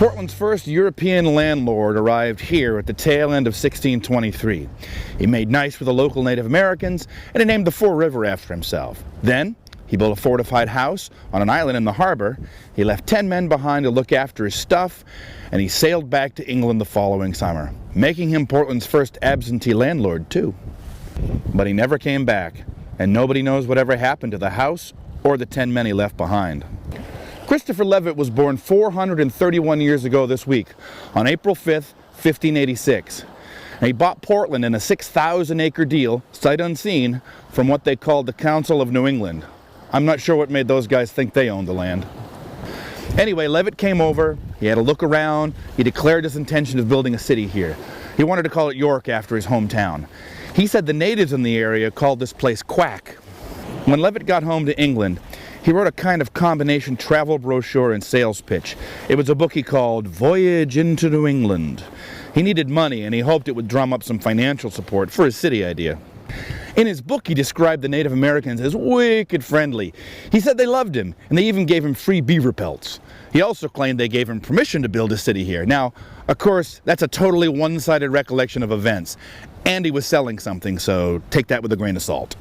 Portland's first European landlord arrived here at the tail end of 1623. He made nice with the local Native Americans, and he named the Fore River after himself. Then, he built a fortified house on an island in the harbor. He left 10 men behind to look after his stuff, and he sailed back to England the following summer, making him Portland's first absentee landlord, too. But he never came back, and nobody knows whatever happened to the house or the 10 men he left behind. Christopher Levett was born 431 years ago this week, on April 5th, 1586. And he bought Portland in a 6,000-acre deal, sight unseen, from what they called the Council of New England. I'm not sure what made those guys think they owned the land. Anyway, Levett came over, he had a look around, he declared his intention of building a city here. He wanted to call it York after his hometown. He said the natives in the area called this place Quack. When Levett got home to England, he wrote a kind of combination travel brochure and sales pitch. It was a book he called Voyage into New England. He needed money, and he hoped it would drum up some financial support for his city idea. In his book, he described the Native Americans as wicked friendly. He said they loved him, and they even gave him free beaver pelts. He also claimed they gave him permission to build a city here. Now, of course, that's a totally one-sided recollection of events, and he was selling something, so take that with a grain of salt.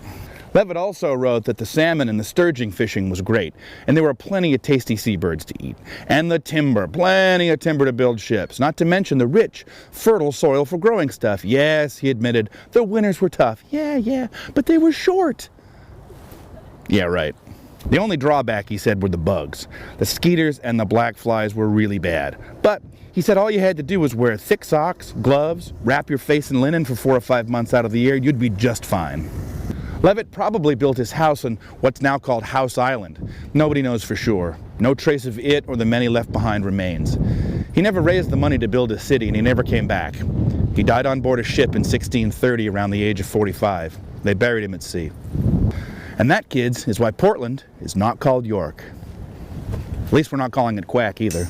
Levett also wrote that the salmon and the sturgeon fishing was great, and there were plenty of tasty seabirds to eat. And the timber, plenty of timber to build ships, not to mention the rich, fertile soil for growing stuff. Yes, he admitted, the winters were tough. Yeah, but they were short. Yeah, right. The only drawback, he said, were the bugs. The skeeters and the black flies were really bad. But he said all you had to do was wear thick socks, gloves, wrap your face in linen for 4 or 5 months out of the year, you'd be just fine. Levett probably built his house on what's now called House Island. Nobody knows for sure. No trace of it or the men he left behind remains. He never raised the money to build a city, and he never came back. He died on board a ship in 1630 around the age of 45. They buried him at sea. And that, kids, is why Portland is not called York. At least we're not calling it Quack either.